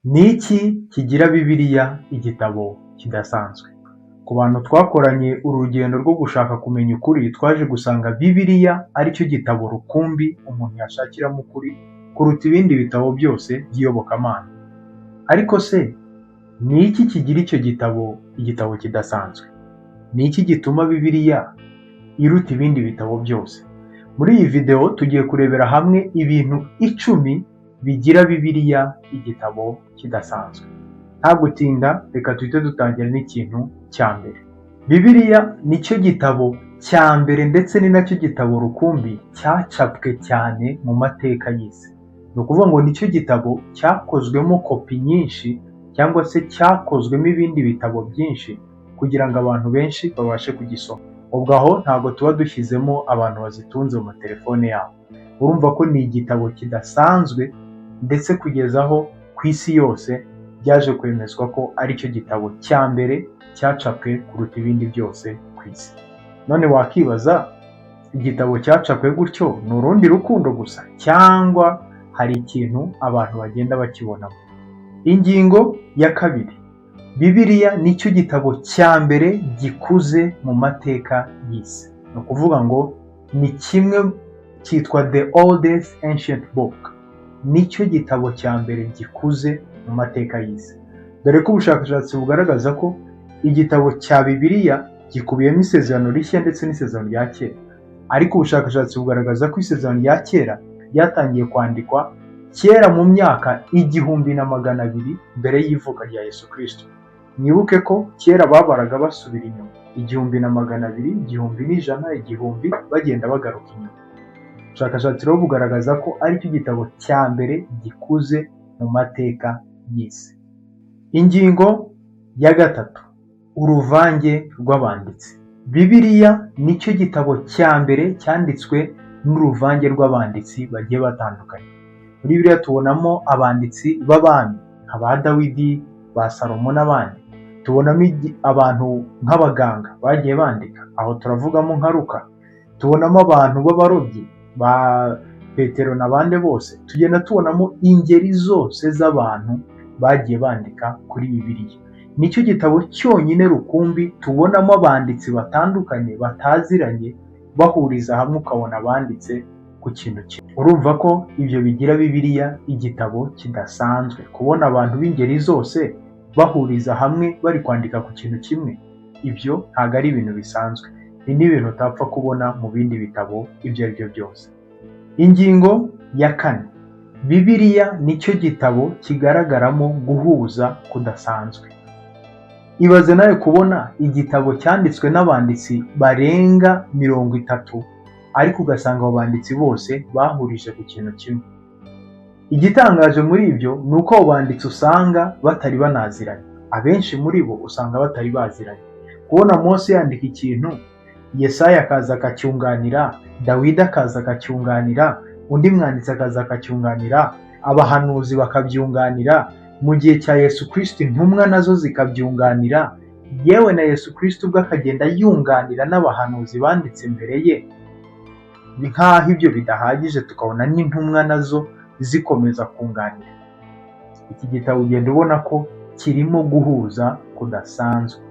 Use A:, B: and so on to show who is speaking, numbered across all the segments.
A: Ni iki kigira Bibiliya igitabo kidasanzwe? Ku bantu twakoranye urugendo rwo gushaka kumenya ukuri, twaje gusanga Bibiliya ari cyo gitabo rukumbi umuntu yashakiramo ukuri kuruta ibindi bitabo byose by'iyobokamana. Ariko se, ni iki kigira icyo gitabo igitabo kidasanzwe? Ni iki gituma Bibiliya iruta ibindi bitabo byose? Muri iyi video tugiye kurebera hamwe ibintu 10 bigira Bibiliya igitabo kidasanzwe. Nta gutinda, reka tuhite dutangira n'ikintu cya mbere. Bibiliya nicyo gitabo cya mbere ndetse ni nacyo gitabo rukumbi cyacapwe cyane mu mateka y'isi. Ni ukuvuga ngo nicyo gitabo cyakozwemo kopi nyinshi cyangwa se cyakozwemo ibindi bitabo byinshi kugira ngo abantu benshi babashe kugisoma. Ubwo aho ntabwo tuba dushyizemo abantu bazitunze mu matelefone yabo. Urumva ko ni igitabo kidasanzwe ndetse kugeza aho ku isi yose byaje kwemezwa ko ari cyo gitabo cya mbere cyacapwe kuruta ibindi byose ku isi. None wakibaza, igitabo cyacapwe gutyo ni urundi rukundo gusa cyangwa hari ikintu abantu bagenda bakibonamo? Ingingo ya kabiri, Bibiliya nicyo gitabo cya mbere gikuze mu mateka y'isi. Ni ukuvuga ngo ni kimwe cyitwa the oldest ancient book. Nicyo gitabo cya mbere gikuze mu mateka y'isi. Dore ko ubushakashatsi bugaragaza ko igitabo cya Bibiliya gikubiyemo isezerano rishya ndetse n'isezerano rya kera. Ariko ubushakashatsi bugaragaza ko isezerano rya kera ryatangiye kwandikwa kera mu myaka 1200 mbere y'ivuka rya Yesu Kristo. Mwibuke ko kera babaraga basubira inyuma, 1200, 1100, 1000 bagenda bagaruka inyuma. Ubushakashatsi rero bugaragaza ko ari cyo gitabo cya mbere gikuze mu mateka y'isi. Ingingo ya gatatu, uruvange rw'abanditsi. Bibiliya nicyo gitabo cya mbere cyanditswe n'uruvange rw'abanditsi bagiye batandukanye. Muri Bibiliya tubonamo abanditsi b'abami nka ba Dawidi, ba Salomo n'abandi. Tubonamo abantu nk'abaganga bagiye bandika, aho turavugamo nka Luka. Tubonamo abantu b'abarobyi ba Petero n'abandi bose. Tugenda tubonamo ingeri zose z'abantu bagiye bandika kuri Bibiliya. Nicyo gitabo cyonyine rukumbi tubonamo abanditsi batandukanye bataziranye bahuriza hamwe ukabona banditse ku kintu kimwe. Urumva ko ibyo bigira Bibiliya igitabo kidasanzwe, kubona abantu b'ingeri zose bahuriza hamwe bari kwandika ku kintu kimwe. Ibyo ntabwo ari ibintu bisanzwe, ni n'ibintu utapfa kubona mu bindi bitabo ibyo ari byo byose. Ingingo ya kane, Bibiliya nicyo gitabo kigaragaramo guhuza kudasanzwe. Ibaze nawe kubona igitabo cyanditswe n'abanditsi barenga 30 ariko ugasanga abo banditsi bose bahurije ku kintu kimwe. Igitangaje muri ibyo ni uko abo banditsi usanga batari banaziranye. Abenshi muri bo usanga batari baziranye. Kubona Mose yandika ikintu, Yesaya akaza akacyunganira, Dawidi akaza akacyunganira, undi mwanditsi akaza akacyunganira, abahanuzi bakabyunganira, mu gihe cya Yesu Kristo intumwa nazo zikabyunganira, yewe na Yesu Kristo ubwo akagenda yunganira n'abahanuzi banditse mbere ye. Nk'aho ibyo bidahagije tukabona n'intumwa nazo zikomeza kunganira. Iki gitabo ugenda ubona ko kirimo guhuza kudasanzwe.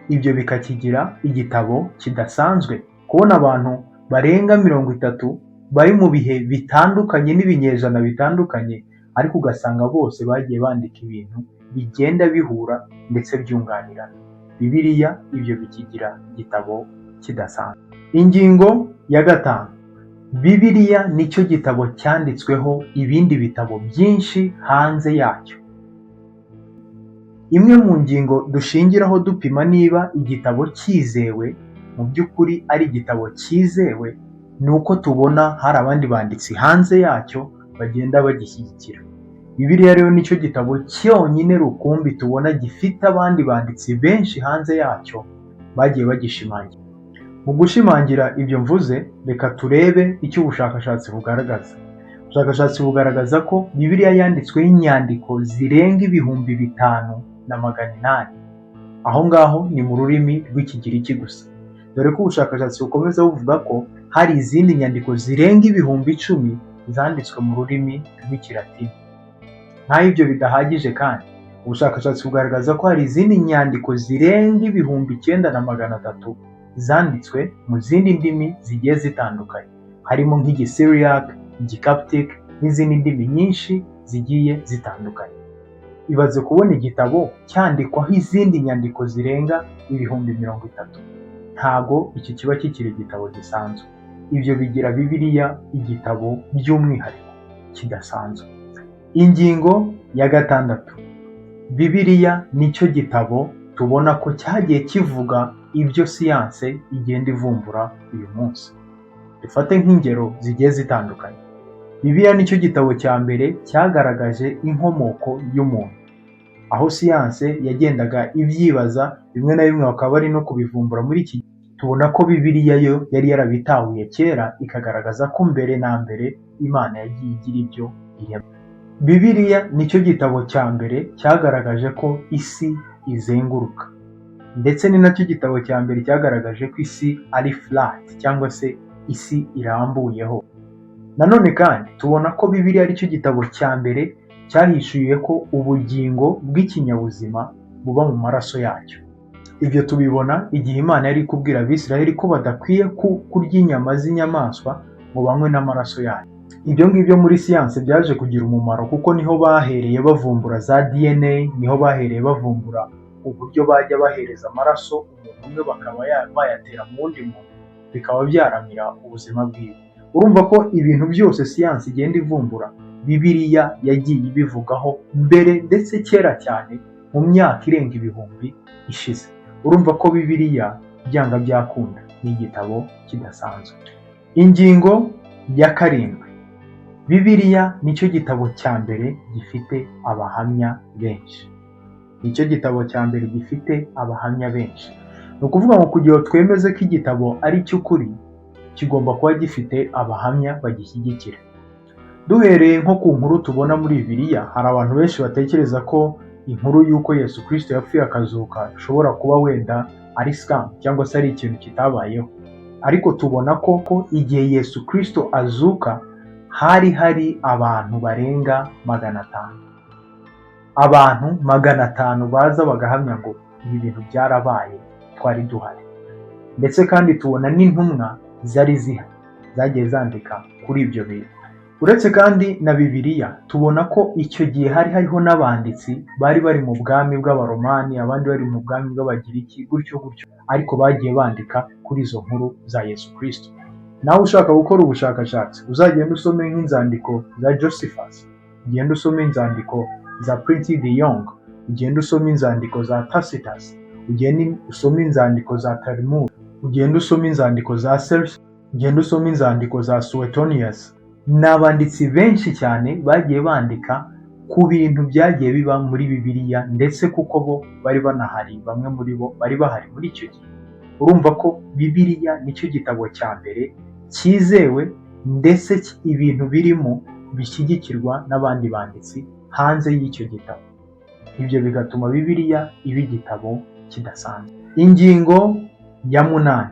A: Ibyo bikakigira igitabo kidasanzwe. Kubona abantu barenga 30 bari mu bihe bitandukanye n'ibinyejana bitandukanye, ariko ugasanga bose bagiye bandika ibintu bigenda bihura ndetse byunganirana. Bibiliya ibyo bikigira igitabo kidasanzwe. Ingingo ya gatanu, Bibiliya nicyo gitabo cyanditsweho ibindi bitabo byinshi hanze yacyo. Imwe mu ngingo dushingiraho dupima niba igitabo cyizewe, mu by'ukuri ari igitabo cyizewe, ni uko tubona hari abandi banditsi hanze yacyo bagenda bagishyigikira. Bibiliya rero nicyo gitabo cyonyine rukumbi tubona gifite abandi banditsi benshi hanze yacyo bagiye bagishimangira. Mu gushimangira ibyo mvuze, reka turebe icyo ubushakashatsi bugaragaza. Ubushakashatsi bugaragaza ko Bibiliya yanditsweho inyandiko zirenga 5800. Aho ngaho ni mu rurimi rw'Ikigiriki gusa. Dore ko ubushakashatsi bukomeza buvuga ko hari izindi nyandiko zirenga 10,000 zanditswe mu rurimi rw'Ikilatini. Nk'aho ibyo bidahagije kandi, ubushakashatsi bugaragaza ko hari izindi nyandiko zirenga 9,300 zanditswe mu zindi ndimi zigiye zitandukanye, harimo nk'Igisiriac, Igicoptic n'izindi ndimi nyinshi zigiye zitandukanye. Ibaze kubona igitabo cyandikwaho izindi nyandiko zirenga 30,000. Ntago iki kiba kikiri igitabo gisanzwe. Ibyo bigira Bibiliya igitabo by'umwihariko kidasanzwe. Ingingo ya 6. Bibiliya nicyo gitabo tubona ko cyagiye kivuga ibyo siyanse igenda ivumbura uyu munsi. Dufate nk'ingero zigiye zitandukanye. Bibiliya nicyo gitabo cya mbere cyagaragaje inkomoko y'umuntu, aho siyanse yagendaga ibyibaza bimwe na bimwe bakaba bari no kubivumbura muri iki. Tubona ko Bibiliya yo yari yarabitahuye kera, ikagaragaza ko mbere na mbere Imana yagiye igira ibyo irema. Bibiliya nicyo gitabo cya mbere cyagaragaje ko isi izenguruka, ndetse ni nacyo gitabo cya mbere cyagaragaje ko isi ari flat cyangwa se isi irambuyeho. Nanone kandi tubona ko Bibiliya aricyo gitabo cya mbere cyahishuye ko ubugingo bw'ikinyabuzima buba mu maraso yacyo. Ibyo tubibona igihe Imana yari kubwira Abisiraheli ko badakwiye kurya inyama z'inyamaswa ngo banywe n'amaraso yayo. Ibyo ngibyo muri siyanse byaje kugira umumaro, kuko niho bahereye bavumbura za DNA, niho bahereye bavumbura uburyo bajya bahereza amaraso umuntu umwe bakaba bayatera mu wundi muntu, bikaba byaramira ubuzima bwiwe. Urumva ko ibintu byose siyanse igenda ivumbura Bibiliya yagiye ibivugaho mbere, ndetse kera cyane mu myaka irenga 1000 ishize. Urumva ko Bibiliya byanga byakunda ni igitabo kidasanzwe. Ingingo ya 7. Bibiliya nicyo gitabo cya mbere gifite abahamya benshi. Nicyo gitabo cya mbere gifite abahamya benshi. Ni ukuvuga ngo kugira ngo twemeze ko igitabo ari cy'ukuri, kigomba kuba gifite abahamya bagishyigikira. Duhereye nko ku nkuru tubona muri Bibiliya, hari abantu benshi batekereza ko inkuru y'uko Yesu Kristo yapfuye akazuka ishobora kuba wenda ari scam cyangwa se ari ikintu kitabayeho. Ariko tubona ko igihe Yesu Kristo azuka hari abantu barenga 500. Abantu 500 baza bagahamya ngo ibi bintu byarabaye, twari duhari. Ndetse kandi tubona n'intumwa zari zihari zagiye zandika kuri ibyo bintu. Uretse kandi na Bibiliya, tubona ko icyo gihe hariho n'abanditsi bari mu bwami bw'Abaromani, abandi bari mu bwami bw'Abagiriki, gutyo gutyo, ariko bagiye bandika kuri izo nkuru za Yesu Kristo. Nawe ushaka gukora ubushakashatsi, uzagenda usome nk'inzandiko za Josephus, ugenda usome inzandiko za Prince de Jong, ugenda usome inzandiko za Tacitus, ugenda usome inzandiko za Talmud, ugenda usome inzandiko za Celsus, ugenda usome inzandiko za Suetonius. N'abanditsi benshi cyane bagiye bandika ku bintu byagiye biba muri Bibiliya, ndetse kuko bo bari banahari, bamwe muri bo bari bahari muri icyo gihe. Urumva ko Bibiliya nicyo gitabo cya mbere cyizewe, ndetse ibintu birimo bishyigikirwa n'abandi banditsi hanze y'icyo gitabo. Ibyo bigatuma Bibiliya iba igitabo kidasanzwe. Ingingo ya 8.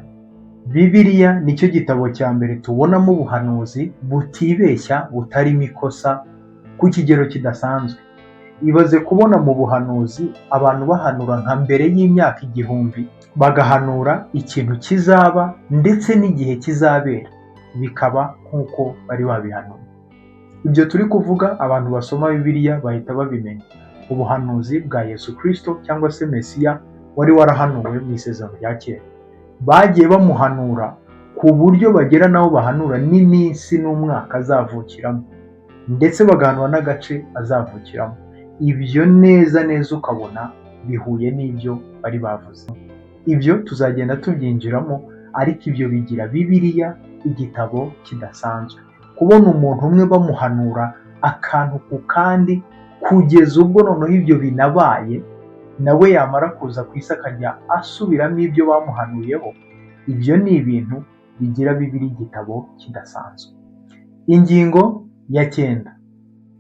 A: Bibiliya nicyo gitabo cya mbere tubonamo ubuhanuzi butibeshya, butarimo ikosa, ku kigero kidasanzwe. Ibaze kubona mu buhanuzi abantu bahanura nka mbere y'imyaka 1000, bagahanura ikintu kizaba ndetse n'igihe kizabera, bikaba nk'uko bari babihanuye. Ibyo turi kuvuga abantu basoma Bibiliya bahita babimenya. Ubuhanuzi bwa Yesu Kristo cyangwa se Mesiya wari warahanuwe mu isezerano rya kera, bagiye bamuhanura ku buryo bagera naho bahanura n'iminsi n'umwaka azavukiramo, ndetse bagahanura n'agace azavukiramo. Ibyo neza ukabona bihuye n'ibyo bari bavuze. Ibyo tuzagenda tubyinjiramo, ariko ibyo bigira Bibiliya igitabo kidasanzwe. Kubona umuntu umwe bamuhanura akantu ku kandi kugeza ubwo noneho ibyo binabaye, nawe yamara kuza ku isi akajya asubiramo ibyo bamuhanuyeho. Ibyo ni ibintu bigira Bibiliya igitabo kidasanzwe. Ingingo ya 9.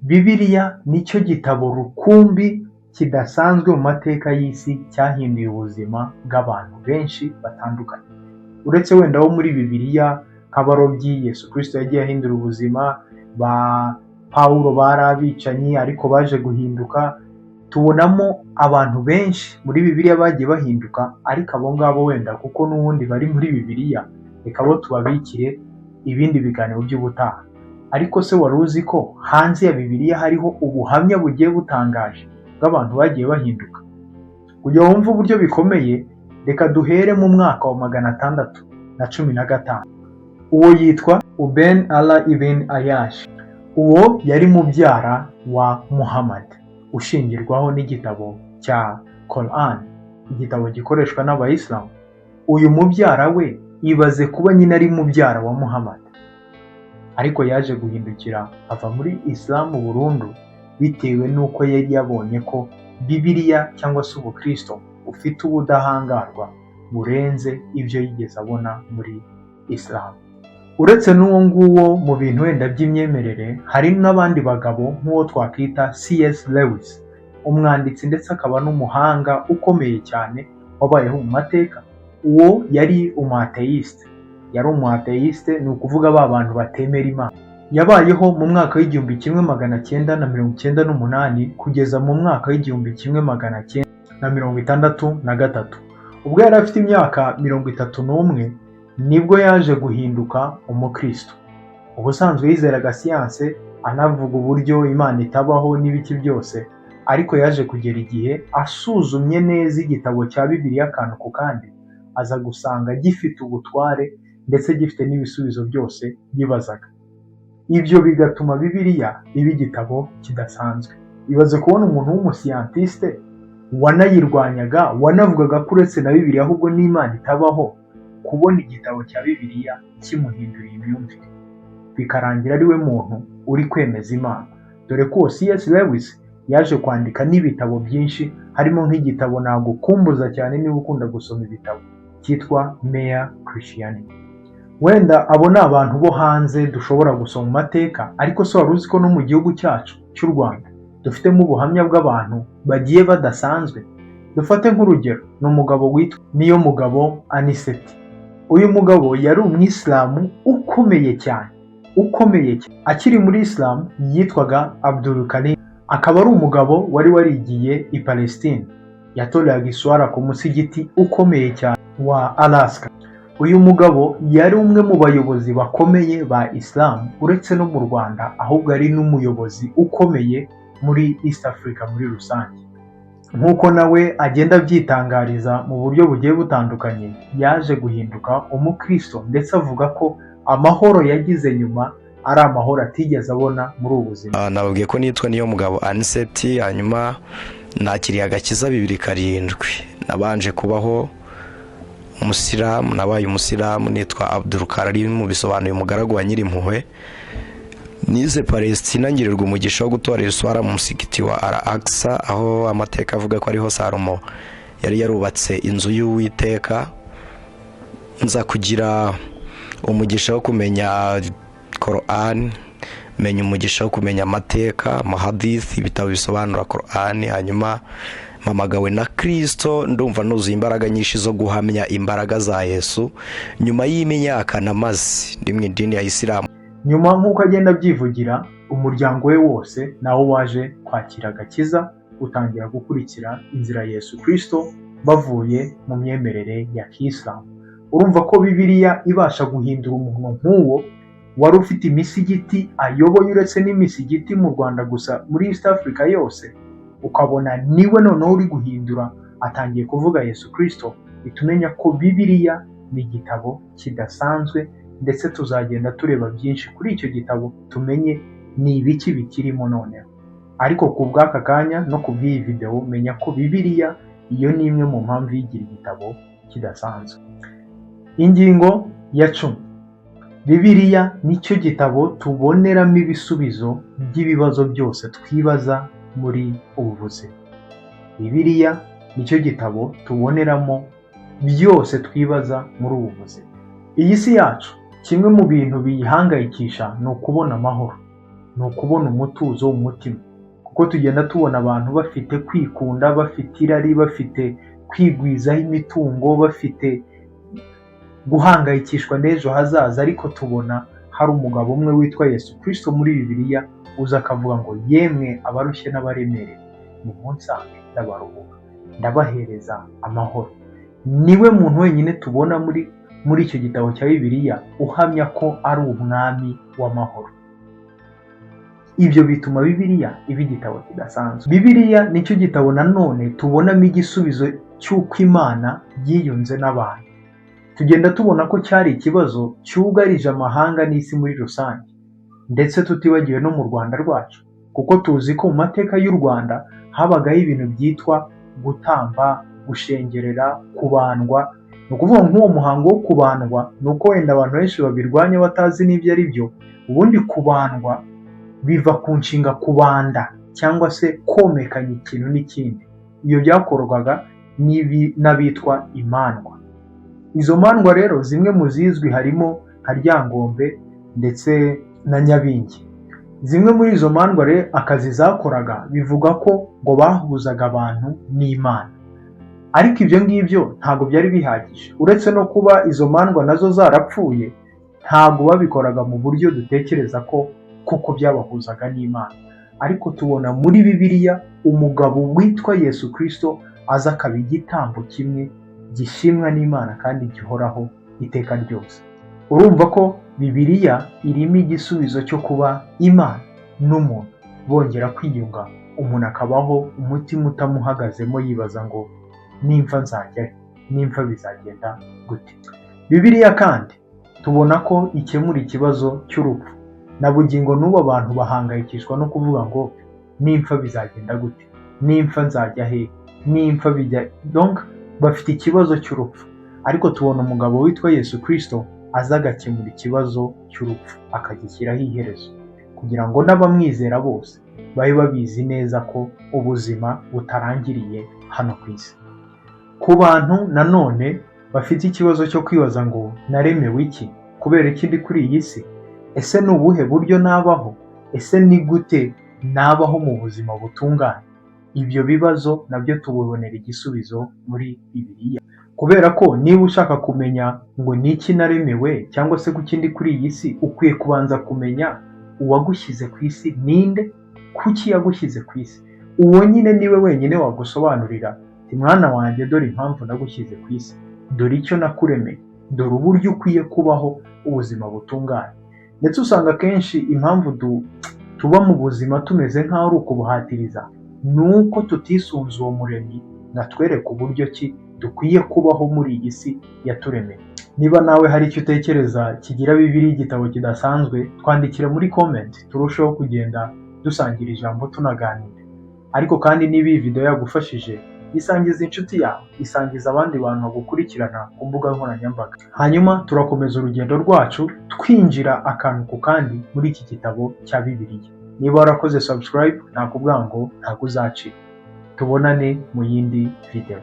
A: Bibiliya nicyo gitabo rukumbi kidasanzwe mu mateka y'isi, cyahinduye ubuzima bw'abantu benshi batandukanye. Uretse wenda wo muri Bibiliya nk'abarobyi, Yesu Kristo yagiye ahindura ubuzima, ba Pawulo bari abicanyi ariko baje guhinduka. Tubonamo abantu benshi muri Bibiliya bagiye bahinduka, ariko abo ngabo wenda kuko n'ubundi bari muri Bibiliya, reka bo tubabikire ibindi biganiro by'ubutaha. Ariko se wari uzi ko hanze ya Bibiliya hariho ubuhamya bugiye butangaje bw'abantu bagiye bahinduka? Kugira ngo wumve uburyo bikomeye, reka duhere mu mwaka wa 615. Uwo yitwa Uben Allah ibn Ayash. Uwo yari mubyara wa Muhammad, ushingirwaho n'igitabo cya Quran, igitabo gikoreshwa n'abayisilamu. Uyu mubyara we ibaze kuba nyine ari mubyara wa Muhammad, ariko yaje guhindukira ava muri Isilamu burundu bitewe n'uko yari yabonye ko Bibiliya cyangwa se ubukristo ufite ubudahangarwa burenze ibyo yigeze abona muri Isilamu. Uretse n'uwo nguwo mu bintu wenda by'imyemerere, hari n'abandi bagabo nk'uwo twakwita C.S. Lewis, umwanditsi ndetse akaba n'umuhanga ukomeye cyane wabayeho mu mateka. Uwo yari umuateiste. Yari umuateiste, ni ukuvuga ba bantu batemera Imana. Yabayeho mu mwaka w'1998 kugeza mu mwaka w'1963. Ubwo yari afite imyaka 31 nibwo yaje guhinduka umukristo. Ubusanzwe yizeraga siyanse, anavuga uburyo Imana itabaho n'ibiki byose, ariko yaje kugera igihe asuzumye neza igitabo cya Bibiliya akantu ku kandi, aza gusanga gifite ubutware ndetse gifite n'ibisubizo byose yibazaga. Ibyo bigatuma Bibiliya iba igitabo kidasanzwe. Ibaze kubona umuntu w'umusiyantiste wanayirwanyaga, wanavugaga ko uretse na Bibiliya ahubwo n'Imana itabaho, kubona igitabo cya Bibiliya kimuhinduriye imyumvire, bikarangira ari we muntu uri kwemeza Imana. Dore ko C.S. Lewis yaje kwandika n'ibitabo byinshi, harimo nk'igitabo nagukumbuza cyane niba ukunda gusoma ibitabo, cyitwa Mere Christianity. Wenda abo ni abantu bo hanze dushobora gusoma mu mateka, ariko se wari uzi ko no mu gihugu cyacu cy'u Rwanda dufitemo ubuhamya bw'abantu bagiye badasanzwe? Dufate nk'urugero, ni umugabo witwa Niyomugabo Aniseti. Uyu mugabo yari umwisilamu ukomeye cyane. Akiri muri Isilamu yitwaga Abdul Karim. Akaba ari umugabo wari warigiye i Palestine. Yatoraga iswara ku musigiti ukomeye cyane wa Alaska. Uyu mugabo yari umwe mu bayobozi bakomeye ba Isilamu, uretse no mu Rwanda, ahubwo ari n'umuyobozi ukomeye muri East Africa muri rusange. Nk'uko nawe agenda abyitangariza mu buryo bugiye butandukanye, yaje guhinduka umukristo ndetse avuga ko amahoro yagize nyuma ari amahoro atigeze abona muri ubu buzima.
B: Nababwiye ko nitwa Niyomugabo Aniseti, hanyuma nakiriye agakiza 2007. Nabanje kubaho umusilamu, nabaye umusilamu, nitwa Abdul Karim, bisobanuye umugaragu wa Nyirimpuhwe. Nize Palestina ngirirwa umugisha wo gutorera iswara mu musigiti wa Al-Aqsa, aho amateka avuga ko ariho Salomo yari yarubatse inzu y'Uwiteka. Nza kugira umugisha wo kumenya Quran, menya umugisha wo kumenya amateka, amahadith, ibitabo bisobanura Quran. Hanyuma mpamagawe na Kristo, ndumva nuzuye imbaraga nyinshi zo guhamya imbaraga za Yesu nyuma y'imyaka namaze ndi mu idini ya Isilamu.
A: Nyuma nk'uko agenda abyivugira, umuryango we wose nawo waje kwakira agakiza, utangira gukurikira inzira ya Yesu Kristo bavuye mu myemerere ya Kisilamu. Urumva ko Bibiliya ibasha guhindura umuntu nk'uwo wari ufite imisigiti ayoboye, uretse n'imisigiti mu Rwanda gusa, muri East Africa yose, ukabona niwe noneho uri guhindura, atangiye kuvuga Yesu Kristo. Bitumenya ko Bibiliya ni igitabo kidasanzwe, ndetse tuzagenda tureba byinshi kuri icyo gitabo tumenye ni ibiki bikirimo noneho. Ariko ku bw'aka kanya no ku bw'iyi video, menya ko Bibiliya iyo ni imwe mu mpamvu yigira igitabo kidasanzwe. Ingingo ya 10. Bibiliya nicyo gitabo tuboneramo ibisubizo by'ibibazo byose twibaza muri ubu buzima. Bibiliya nicyo gitabo tuboneramo byose twibaza muri ubu buzima. Iyi si yacu, kimwe mu bintu biyihangayikisha ni ukubona amahoro, ni ukubona umutuzo w'umutima, kuko tugenda tubona abantu bafite kwikunda, bafite irari, bafite kwigwizaho imitungo, bafite guhangayikishwa n'ejo hazaza. Ariko tubona hari umugabo umwe witwa Yesu Kristo muri Bibiliya uza akavuga ngo yemwe abarushye n'abaremerewe nimunsange ndabaruhura ndabahereza amahoro. Niwe muntu wenyine tubona muri icyo gitabo cya Bibiliya uhamya ko ari umwami w'amahoro. Ibyo bituma Bibiliya iba igitabo kidasanzwe. Bibiliya nicyo gitabo nanone tubonamo igisubizo cy'uko Imana yiyunze n'abantu. Tugenda tubona ko cyari ikibazo cyugarije amahanga n'isi muri rusange, ndetse tutibagiwe no mu Rwanda rwacu, kuko tuzi ko mu mateka y'u Rwanda habagaho ibintu byitwa gutamba, gushengerera, kubandwa. Ni ukuvuga nk'uwo muhango wo kubandwa ni uko wenda abantu benshi babirwanya batazi n'ibyo ari byo. Ubundi kubandwa biva ku nshinga kubanda cyangwa se komekanya ikintu n'ikindi. Iyo byakorwaga n'abitwa imandwa. Izo mandwa rero zimwe mu zizwi harimo nka Ryangombe ndetse na Nyabingi. Zimwe muri izo mandwa rero akazi zakoraga bivuga ko ngo bahuzaga abantu n'Imana. Ariko ibyo ngibyo ntabwo byari bihagije. Uretse no kuba izo mandwa nazo zarapfuye, ntabwo babikoraga mu buryo dutekereza ko kuko byabahuzaga n'Imana. Ariko tubona muri Bibiliya umugabo witwa Yesu Kristo aza akaba igitambo kimwe gishimwa n'Imana kandi gihoraho iteka ryose. Urumva ko Bibiliya irimo igisubizo cyo kuba Imana n'umuntu bongera kwiyunga, umuntu akabaho umutima utamuhagazemo yibaza ngo nimfa nzajya he, nimfa bizagenda gute. Bibiliya kandi tubona ko ikemura ikibazo cy'urupfu. Na bugingo n'ubu abantu bahangayikishwa no kuvuga ngo nimfa bizagenda gute, nimfa nzajya he, nimfa bijya donc bafite ikibazo cy'urupfu. Ariko tubona umugabo witwa Yesu Kristo aza agakemura ikibazo cy'urupfu, akagishyiraho iherezo, kugira ngo n'abamwizera bose babe babizi neza ko ubuzima butarangiriye hano ku isi. Ku bantu nanone bafite ikibazo cyo kwibaza ngo naremewe iki, kubera iki ndi kuri iyi si, ese ni ubuhe buryo nabaho, ese ni gute nabaho mu buzima butunganye, ibyo bibazo nabyo tubibonera igisubizo muri Bibiliya. Kubera ko niba ushaka kumenya ngo ni iki naremewe cyangwa se kuki ndi kuri iyi si, ukwiye kubanza kumenya uwagushyize ku isi ninde, kuki yagushyize ku isi. Uwo nyine niwe wenyine wagusobanurira ati mwana wanjye dore impamvu nagushyize ku isi, dore icyo nakuremeye, dore uburyo ukwiye kubaho ubuzima butunganye. Ndetse usanga kenshi impamvu tuba mu buzima tumeze nk'aho ari ukubuhatiriza, ni uko tutisunze uwo muremyi natwereka uburyo ki dukwiye kubaho muri iyi si yaturemeye. Niba nawe hari icyo utekereza kigira Bibiliya igitabo kidasanzwe, twandikira muri comment turusheho kugenda dusangira ijambo tunaganira. Ariko kandi niba iyi video yagufashije, isangiza inshuti yawe, isangiza abandi bantu bagukurikirana ku mbuga nkoranyambaga. Hanyuma turakomeza urugendo rwacu twinjira akantu ku kandi muri iki gitabo cya Bibiliya. Niba warakoze subscribe nakubwira ngo ntabwo uzacika. Tubonane mu yindi video.